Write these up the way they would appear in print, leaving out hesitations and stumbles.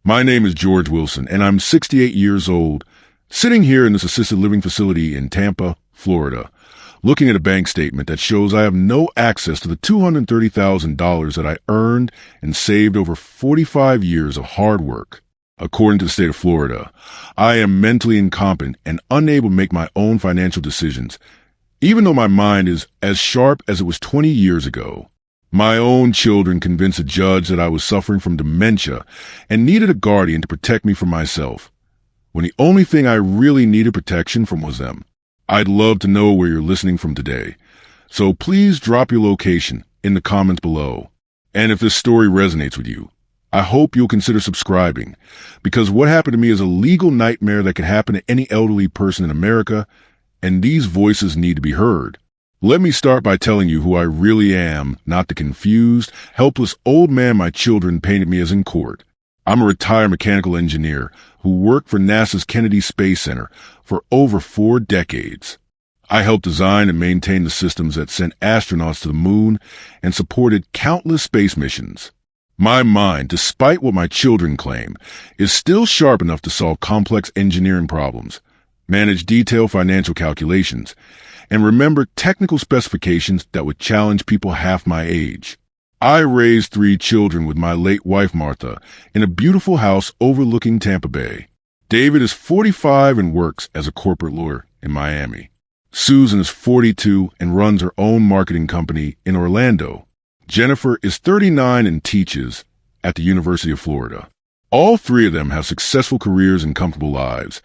My name is George Wilson, and I'm 68 years old, sitting here in this assisted living facility in Tampa, Florida, looking at a bank statement that shows I have no access to the $230,000 that I earned and saved over 45 years of hard work. According to the state of Florida, I am mentally incompetent and unable to make my own financial decisions, even though my mind is as sharp as it was 20 years ago. My own children convinced a judge that I was suffering from dementia and needed a guardian to protect me from myself, when the only thing I really needed protection from was them. I'd love to know where you're listening from today, so please drop your location in the comments below. And if this story resonates with you, I hope you'll consider subscribing, because what happened to me is a legal nightmare that could happen to any elderly person in America, and these voices need to be heard. Let me start by telling you who I really am, not the confused, helpless old man my children painted me as in court. I'm a retired mechanical engineer who worked for NASA's Kennedy Space Center for over 4 decades. I helped design and maintain the systems that sent astronauts to the moon and supported countless space missions. My mind, despite what my children claim, is still sharp enough to solve complex engineering problems, manage detailed financial calculations, and remember technical specifications that would challenge people half my age. I raised 3 children with my late wife Martha in a beautiful house overlooking Tampa Bay. David is 45 and works as a corporate lawyer in Miami. Susan is 42 and runs her own marketing company in Orlando. Jennifer is 39 and teaches at the University of Florida. All 3 of them have successful careers and comfortable lives,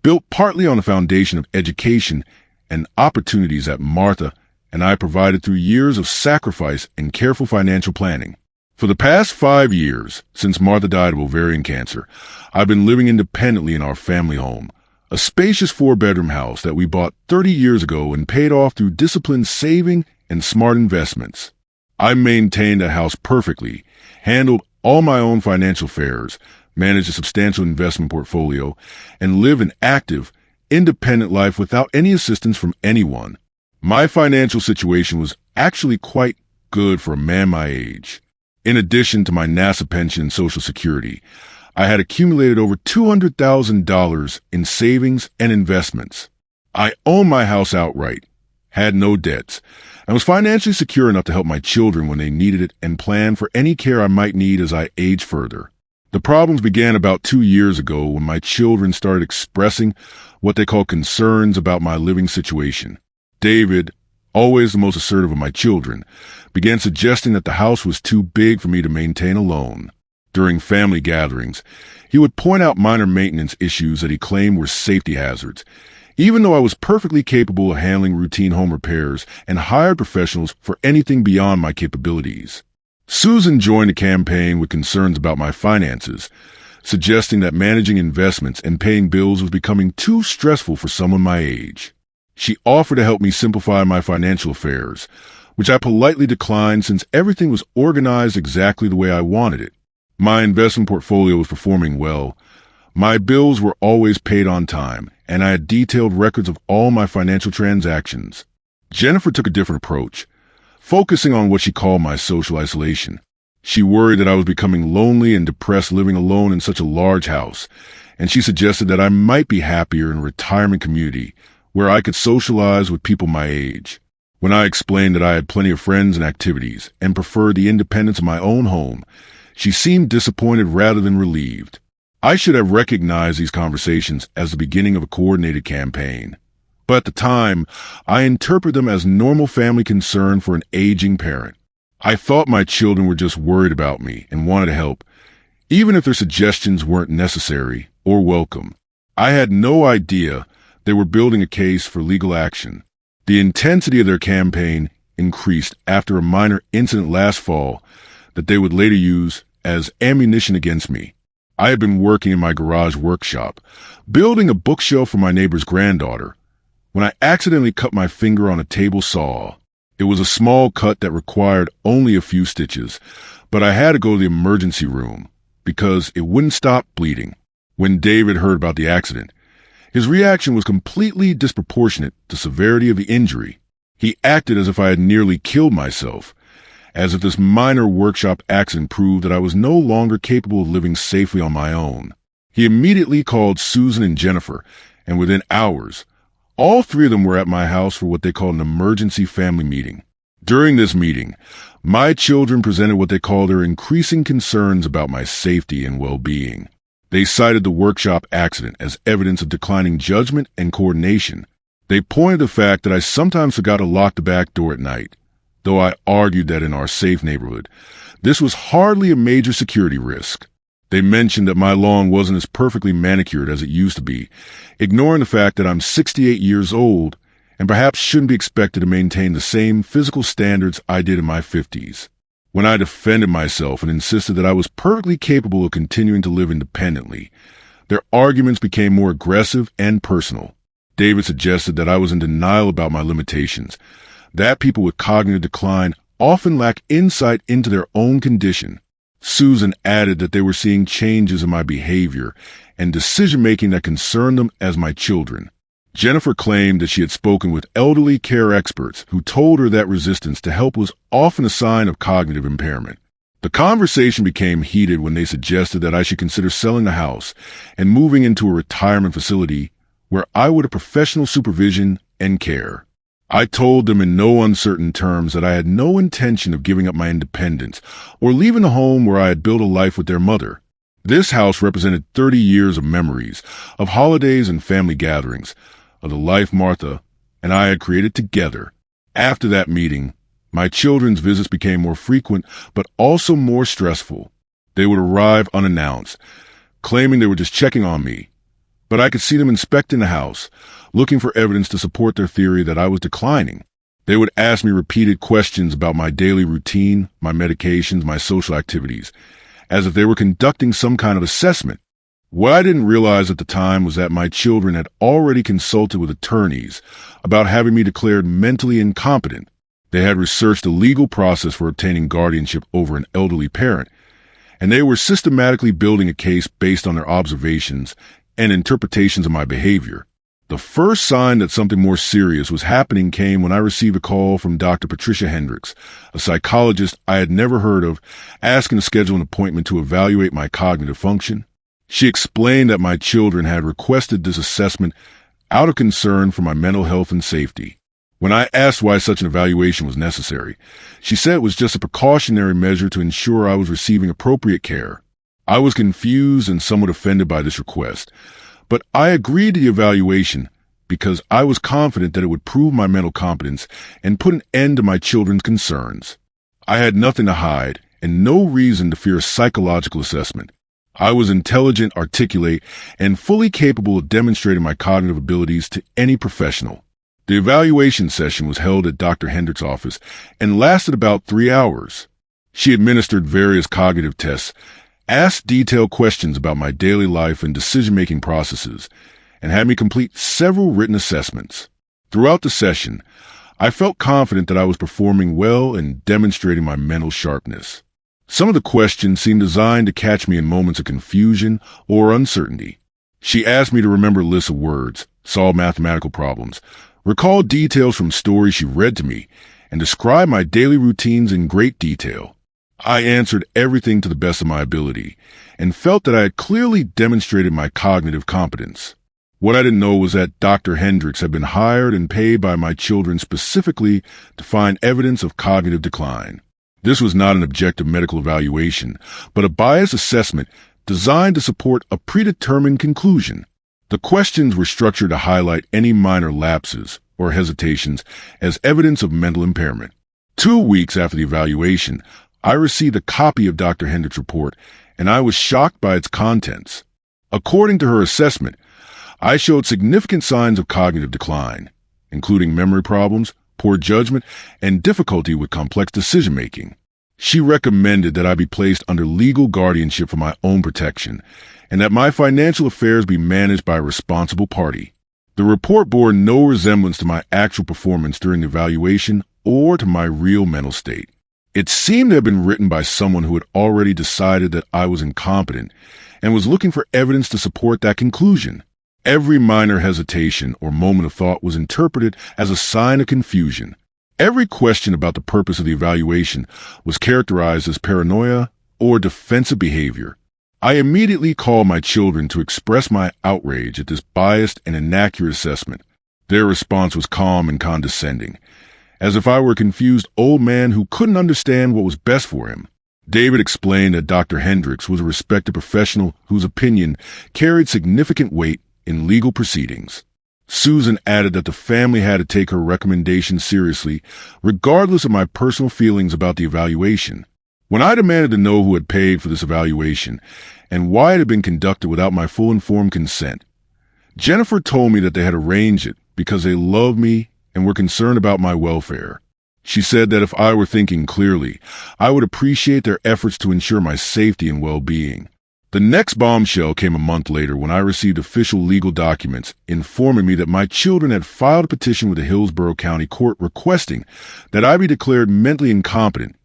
built partly on the foundation of education and opportunities that Martha and I provided through years of sacrifice and careful financial planning. For the past 5 years, since Martha died of ovarian cancer, I've been living independently in our family home, a spacious 4-bedroom house that we bought 30 years ago and paid off through disciplined saving and smart investments. I maintained a house perfectly, handled all my own financial affairs, managed a substantial investment portfolio, and live an active, independent life without any assistance from anyone. My financial situation was actually quite good for a man my age. In addition to my NASA pension and Social Security, I had accumulated over $200,000 in savings and investments. I owned my house outright, had no debts, and was financially secure enough to help my children when they needed it and plan for any care I might need as I age further. The problems began about 2 years ago when my children started expressing what they call concerns about my living situation. David, always the most assertive of my children, began suggesting that the house was too big for me to maintain alone. During family gatherings, he would point out minor maintenance issues that he claimed were safety hazards, even though I was perfectly capable of handling routine home repairs and hired professionals for anything beyond my capabilities. Susan joined the campaign with concerns about my finances, suggesting that managing investments and paying bills was becoming too stressful for someone my age. She offered to help me simplify my financial affairs, which I politely declined since everything was organized exactly the way I wanted it. My investment portfolio was performing well. My bills were always paid on time, and I had detailed records of all my financial transactions. Jennifer took a different approach, focusing on what she called my social isolation. She worried that I was becoming lonely and depressed living alone in such a large house, and she suggested that I might be happier in a retirement community where I could socialize with people my age. When I explained that I had plenty of friends and activities and preferred the independence of my own home, she seemed disappointed rather than relieved. I should have recognized these conversations as the beginning of a coordinated campaign. But at the time, I interpreted them as normal family concern for an aging parent. I thought my children were just worried about me and wanted to help, even if their suggestions weren't necessary or welcome. I had no idea they were building a case for legal action. The intensity of their campaign increased after a minor incident last fall that they would later use as ammunition against me. I had been working in my garage workshop, building a bookshelf for my neighbor's granddaughter, when I accidentally cut my finger on a table saw. It was a small cut that required only a few stitches, but I had to go to the emergency room because it wouldn't stop bleeding. When David heard about the accident, his reaction was completely disproportionate to the severity of the injury. He acted as if I had nearly killed myself, as if this minor workshop accident proved that I was no longer capable of living safely on my own. He immediately called Susan and Jennifer, and within hours, all three of them were at my house for what they called an emergency family meeting. During this meeting, my children presented what they called their increasing concerns about my safety and well-being. They cited the workshop accident as evidence of declining judgment and coordination. They pointed to the fact that I sometimes forgot to lock the back door at night, though I argued that in our safe neighborhood, this was hardly a major security risk. They mentioned that my lawn wasn't as perfectly manicured as it used to be, ignoring the fact that I'm 68 years old and perhaps shouldn't be expected to maintain the same physical standards I did in my 50s. When I defended myself and insisted that I was perfectly capable of continuing to live independently, their arguments became more aggressive and personal. David suggested that I was in denial about my limitations, that people with cognitive decline often lack insight into their own condition. Susan added that they were seeing changes in my behavior and decision-making that concerned them as my children. Jennifer claimed that she had spoken with elderly care experts who told her that resistance to help was often a sign of cognitive impairment. The conversation became heated when they suggested that I should consider selling the house and moving into a retirement facility where I would have professional supervision and care. I told them in no uncertain terms that I had no intention of giving up my independence or leaving the home where I had built a life with their mother. This house represented 30 years of memories, of holidays and family gatherings, of the life Martha and I had created together. After that meeting, my children's visits became more frequent, but also more stressful. They would arrive unannounced, claiming they were just checking on me. But I could see them inspecting the house, looking for evidence to support their theory that I was declining. They would ask me repeated questions about my daily routine, my medications, my social activities, as if they were conducting some kind of assessment. What I didn't realize at the time was that my children had already consulted with attorneys about having me declared mentally incompetent. They had researched the legal process for obtaining guardianship over an elderly parent, and they were systematically building a case based on their observations and interpretations of my behavior. The first sign that something more serious was happening came when I received a call from Dr. Patricia Hendricks, a psychologist I had never heard of, asking to schedule an appointment to evaluate my cognitive function. She explained that my children had requested this assessment out of concern for my mental health and safety. When I asked why such an evaluation was necessary, she said it was just a precautionary measure to ensure I was receiving appropriate care. I was confused and somewhat offended by this request, but I agreed to the evaluation because I was confident that it would prove my mental competence and put an end to my children's concerns. I had nothing to hide and no reason to fear a psychological assessment. I was intelligent, articulate, and fully capable of demonstrating my cognitive abilities to any professional. The evaluation session was held at Dr. Hendricks' office and lasted about 3 hours. She administered various cognitive tests, asked detailed questions about my daily life and decision-making processes, and had me complete several written assessments. Throughout the session, I felt confident that I was performing well and demonstrating my mental sharpness. Some of the questions seemed designed to catch me in moments of confusion or uncertainty. She asked me to remember lists of words, solve mathematical problems, recall details from stories she read to me, and describe my daily routines in great detail. I answered everything to the best of my ability and felt that I had clearly demonstrated my cognitive competence. What I didn't know was that Dr. Hendricks had been hired and paid by my children specifically to find evidence of cognitive decline. This was not an objective medical evaluation, but a biased assessment designed to support a predetermined conclusion. The questions were structured to highlight any minor lapses or hesitations as evidence of mental impairment. 2 weeks after the evaluation, I received a copy of Dr. Hendricks' report, and I was shocked by its contents. According to her assessment, I showed significant signs of cognitive decline, including memory problems, poor judgment, and difficulty with complex decision-making. She recommended that I be placed under legal guardianship for my own protection, and that my financial affairs be managed by a responsible party. The report bore no resemblance to my actual performance during the evaluation or to my real mental state. It seemed to have been written by someone who had already decided that I was incompetent and was looking for evidence to support that conclusion. Every minor hesitation or moment of thought was interpreted as a sign of confusion. Every question about the purpose of the evaluation was characterized as paranoia or defensive behavior. I immediately called my children to express my outrage at this biased and inaccurate assessment. Their response was calm and condescending, as if I were a confused old man who couldn't understand what was best for him. David explained that Dr. Hendricks was a respected professional whose opinion carried significant weight in legal proceedings. Susan added that the family had to take her recommendation seriously, regardless of my personal feelings about the evaluation. When I demanded to know who had paid for this evaluation and why it had been conducted without my full informed consent, Jennifer told me that they had arranged it because they loved me and were concerned about my welfare. She said that if I were thinking clearly, I would appreciate their efforts to ensure my safety and well-being. The next bombshell came a month later when I received official legal documents informing me that my children had filed a petition with the Hillsborough County Court requesting that I be declared mentally incompetent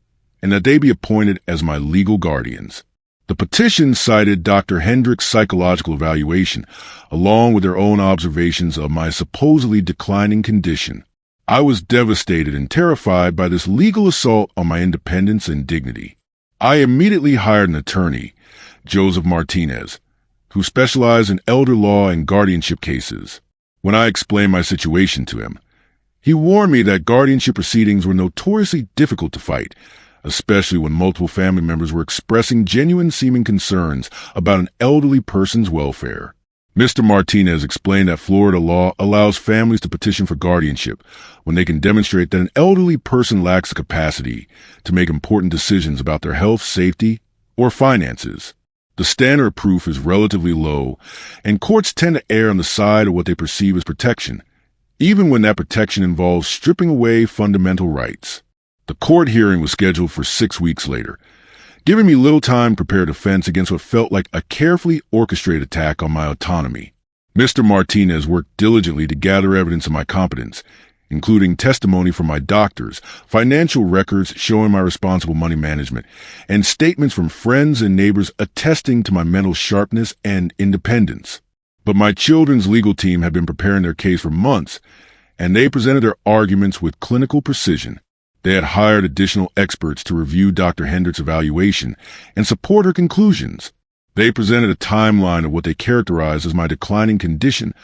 and that they be appointed as my legal guardians. The petition cited Dr. Hendricks' psychological evaluation, along with their own observations of my supposedly declining condition. I was devastated and terrified by this legal assault on my independence and dignity. I immediately hired an attorney, Joseph Martinez, who specialized in elder law and guardianship cases. When I explained my situation to him, he warned me that guardianship proceedings were notoriously difficult to fight, especially when multiple family members were expressing genuine-seeming concerns about an elderly person's welfare. Mr. Martinez explained that Florida law allows families to petition for guardianship when they can demonstrate that an elderly person lacks the capacity to make important decisions about their health, safety, or finances. The standard of proof is relatively low, and courts tend to err on the side of what they perceive as protection, even when that protection involves stripping away fundamental rights. The court hearing was scheduled for 6 weeks later, giving me little time to prepare defense against what felt like a carefully orchestrated attack on my autonomy. Mr. Martinez worked diligently to gather evidence of my competence, including testimony from my doctors, financial records showing my responsible money management, and statements from friends and neighbors attesting to my mental sharpness and independence. But my children's legal team had been preparing their case for months, and they presented their arguments with clinical precision. They had hired additional experts to review Dr. Hendricks' evaluation and support her conclusions. They presented a timeline of what they characterized as my declining condition,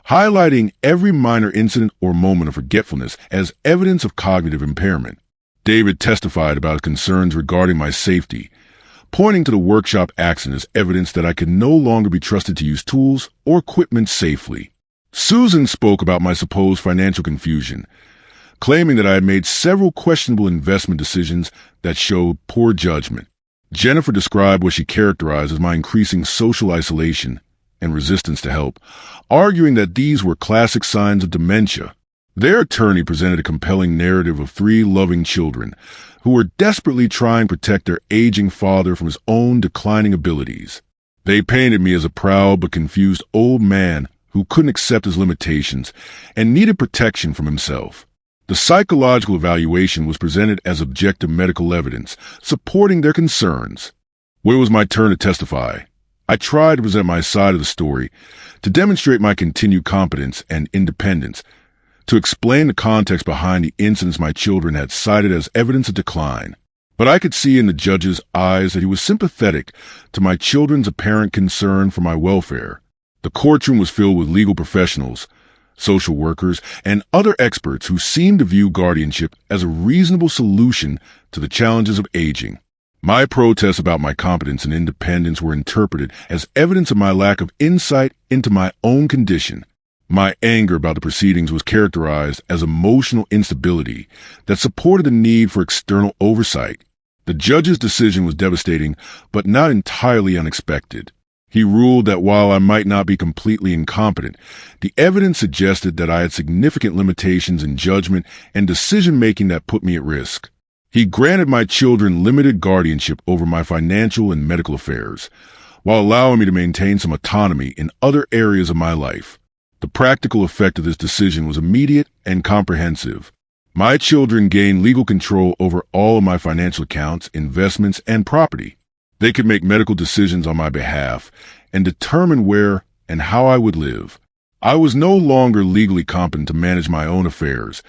highlighting every minor incident or moment of forgetfulness as evidence of cognitive impairment. David testified about his concerns regarding my safety, pointing to the workshop accident as evidence that I could no longer be trusted to use tools or equipment safely. Susan spoke about my supposed financial confusion, claiming that I had made several questionable investment decisions that showed poor judgment. Jennifer described what she characterized as my increasing social isolation and resistance to help, arguing that these were classic signs of dementia. Their attorney presented a compelling narrative of 3 loving children who were desperately trying to protect their aging father from his own declining abilities. They painted me as a proud but confused old man who couldn't accept his limitations and needed protection from himself. The psychological evaluation was presented as objective medical evidence, supporting their concerns. When it was my turn to testify, I tried to present my side of the story, to demonstrate my continued competence and independence, to explain the context behind the incidents my children had cited as evidence of decline. But I could see in the judge's eyes that he was sympathetic to my children's apparent concern for my welfare. The courtroom was filled with legal professionals, social workers, and other experts who seemed to view guardianship as a reasonable solution to the challenges of aging. My protests about my competence and independence were interpreted as evidence of my lack of insight into my own condition. My anger about the proceedings was characterized as emotional instability that supported the need for external oversight. The judge's decision was devastating, but not entirely unexpected. He ruled that while I might not be completely incompetent, the evidence suggested that I had significant limitations in judgment and decision-making that put me at risk. He granted my children limited guardianship over my financial and medical affairs, while allowing me to maintain some autonomy in other areas of my life. The practical effect of this decision was immediate and comprehensive. My children gained legal control over all of my financial accounts, investments, and property. They could make medical decisions on my behalf and determine where and how I would live. I was no longer legally competent to manage my own affairs,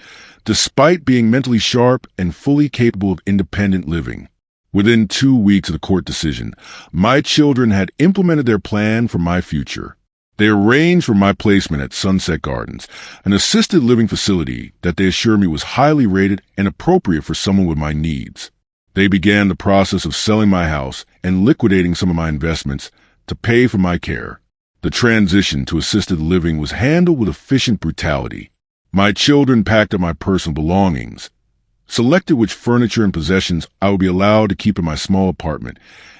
despite being mentally sharp and fully capable of independent living. Within 2 weeks of the court decision, my children had implemented their plan for my future. They arranged for my placement at Sunset Gardens, an assisted living facility that they assured me was highly rated and appropriate for someone with my needs. They began the process of selling my house and liquidating some of my investments to pay for my care. The transition to assisted living was handled with efficient brutality. My children packed up my personal belongings, selected which furniture and possessions I would be allowed to keep in my small apartment,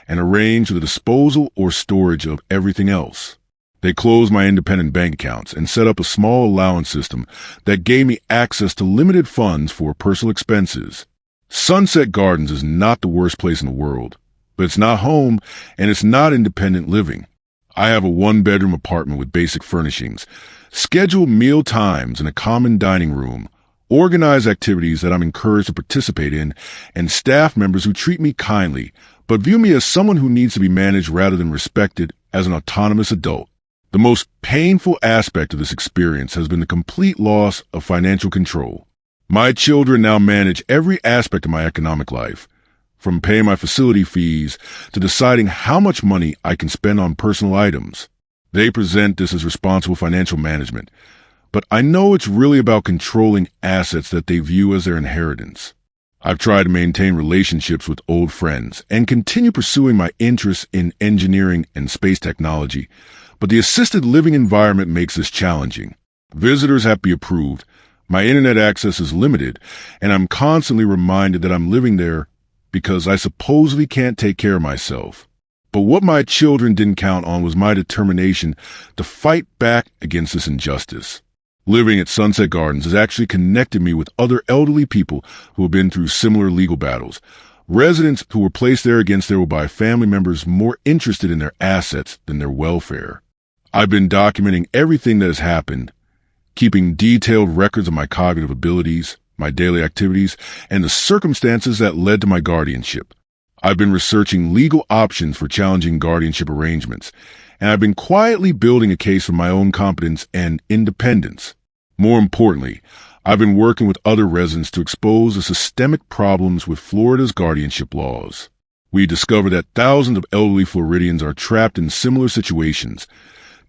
and arranged for the disposal or storage of everything else. They closed my independent bank accounts and set up a small allowance system that gave me access to limited funds for personal expenses. Sunset Gardens is not the worst place in the world, but it's not home and it's not independent living. I have a 1-bedroom apartment with basic furnishings, scheduled meal times in a common dining room, organized activities that I'm encouraged to participate in, and staff members who treat me kindly, but view me as someone who needs to be managed rather than respected as an autonomous adult. The most painful aspect of this experience has been the complete loss of financial control. My children now manage every aspect of my economic life, from paying my facility fees to deciding how much money I can spend on personal items. They present this as responsible financial management, but I know it's really about controlling assets that they view as their inheritance. I've tried to maintain relationships with old friends and continue pursuing my interests in engineering and space technology, but the assisted living environment makes this challenging. Visitors have to be approved, my internet access is limited, and I'm constantly reminded that I'm living there because I supposedly can't take care of myself. But what my children didn't count on was my determination to fight back against this injustice. Living at Sunset Gardens has actually connected me with other elderly people who have been through similar legal battles, residents who were placed there against their will by family members more interested in their assets than their welfare. I've been documenting everything that has happened, keeping detailed records of my cognitive abilities, my daily activities, and the circumstances that led to my guardianship. I've been researching legal options for challenging guardianship arrangements, and I've been quietly building a case for my own competence and independence. More importantly, I've been working with other residents to expose the systemic problems with Florida's guardianship laws. We discovered that thousands of elderly Floridians are trapped in similar situations,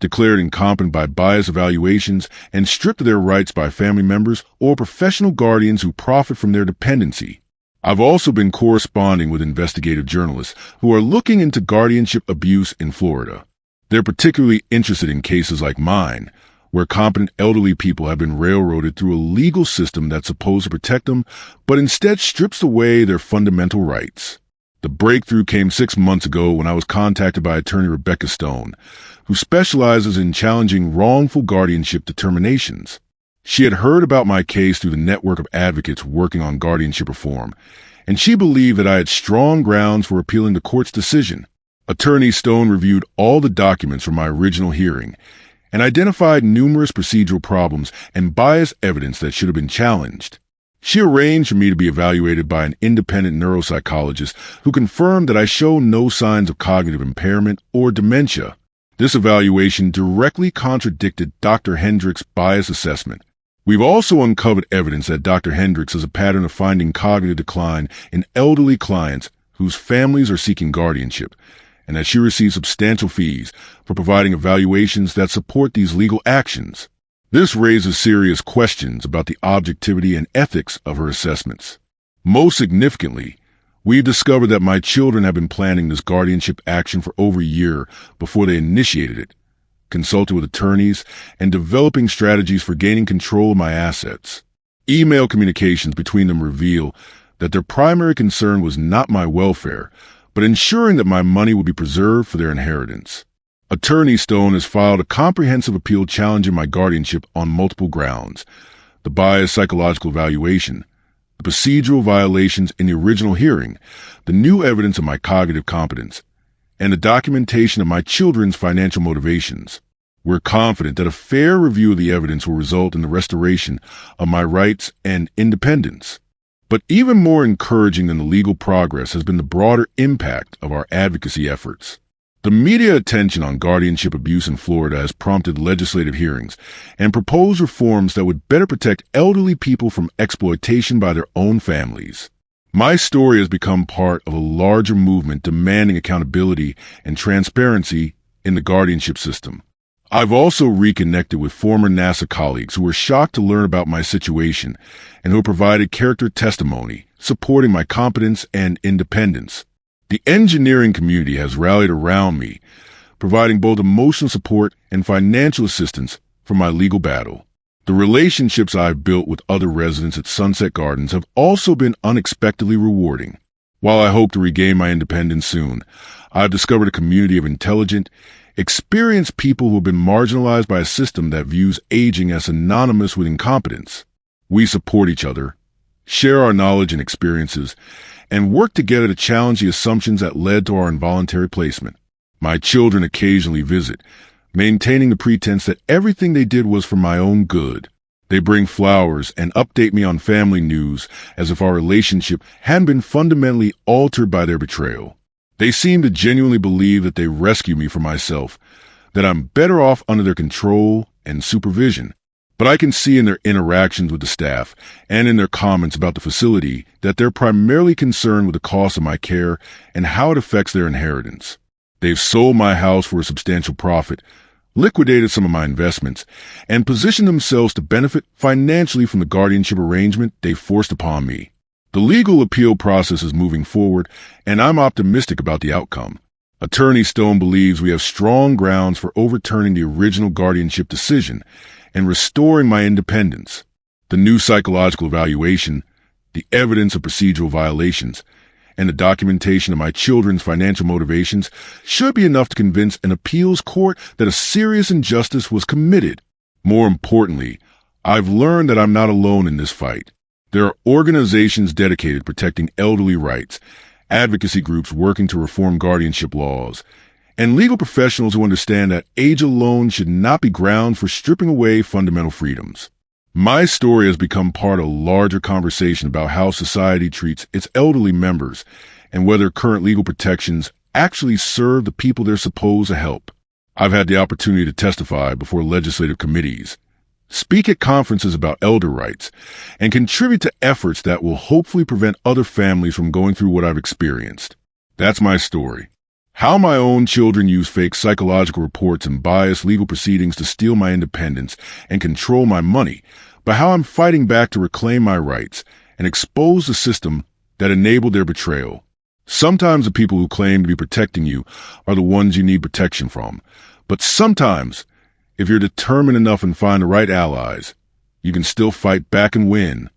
declared incompetent by biased evaluations, and stripped of their rights by family members or professional guardians who profit from their dependency. I've also been corresponding with investigative journalists who are looking into guardianship abuse in Florida. They're particularly interested in cases like mine, where competent elderly people have been railroaded through a legal system that's supposed to protect them, but instead strips away their fundamental rights. The breakthrough came 6 months ago when I was contacted by attorney Rebecca Stone, who specializes in challenging wrongful guardianship determinations. She had heard about my case through the network of advocates working on guardianship reform, and she believed that I had strong grounds for appealing the court's decision. Attorney Stone reviewed all the documents from my original hearing and identified numerous procedural problems and biased evidence that should have been challenged. She arranged for me to be evaluated by an independent neuropsychologist who confirmed that I show no signs of cognitive impairment or dementia. This evaluation directly contradicted Dr. Hendricks' bias assessment. We've also uncovered evidence that Dr. Hendricks has a pattern of finding cognitive decline in elderly clients whose families are seeking guardianship, and that she receives substantial fees for providing evaluations that support these legal actions. This raises serious questions about the objectivity and ethics of her assessments. Most significantly, we've discovered that my children have been planning this guardianship action for over a year before they initiated it, consulting with attorneys, and developing strategies for gaining control of my assets. Email communications between them reveal that their primary concern was not my welfare, but ensuring that my money would be preserved for their inheritance. Attorney Stone has filed a comprehensive appeal challenging my guardianship on multiple grounds: the biased psychological evaluation, the procedural violations in the original hearing, the new evidence of my cognitive competence, and the documentation of my children's financial motivations. We're confident that a fair review of the evidence will result in the restoration of my rights and independence. But even more encouraging than the legal progress has been the broader impact of our advocacy efforts. The media attention on guardianship abuse in Florida has prompted legislative hearings and proposed reforms that would better protect elderly people from exploitation by their own families. My story has become part of a larger movement demanding accountability and transparency in the guardianship system. I've also reconnected with former NASA colleagues who were shocked to learn about my situation and who provided character testimony, supporting my competence and independence. The engineering community has rallied around me, providing both emotional support and financial assistance for my legal battle. The relationships I've built with other residents at Sunset Gardens have also been unexpectedly rewarding. While I hope to regain my independence soon, I've discovered a community of intelligent, experienced people who have been marginalized by a system that views aging as synonymous with incompetence. We support each other, share our knowledge and experiences, and work together to challenge the assumptions that led to our involuntary placement. My children occasionally visit, maintaining the pretense that everything they did was for my own good. They bring flowers and update me on family news as if our relationship hadn't been fundamentally altered by their betrayal. They seem to genuinely believe that they rescue me from myself, that I'm better off under their control and supervision. But I can see in their interactions with the staff and in their comments about the facility that they're primarily concerned with the cost of my care and how it affects their inheritance. They've sold my house for a substantial profit, liquidated some of my investments, and positioned themselves to benefit financially from the guardianship arrangement they forced upon me. The legal appeal process is moving forward, and I'm optimistic about the outcome. Attorney Stone believes we have strong grounds for overturning the original guardianship decision and restoring my independence. The new psychological evaluation, the evidence of procedural violations, and the documentation of my children's financial motivations should be enough to convince an appeals court that a serious injustice was committed. More importantly, I've learned that I'm not alone in this fight. There are organizations dedicated to protecting elderly rights, advocacy groups working to reform guardianship laws, and legal professionals who understand that age alone should not be grounds for stripping away fundamental freedoms. My story has become part of a larger conversation about how society treats its elderly members and whether current legal protections actually serve the people they're supposed to help. I've had the opportunity to testify before legislative committees, speak at conferences about elder rights, and contribute to efforts that will hopefully prevent other families from going through what I've experienced. That's my story. How my own children use fake psychological reports and biased legal proceedings to steal my independence and control my money, but how I'm fighting back to reclaim my rights and expose the system that enabled their betrayal. Sometimes the people who claim to be protecting you are the ones you need protection from, but sometimes, if you're determined enough and find the right allies, you can still fight back and win.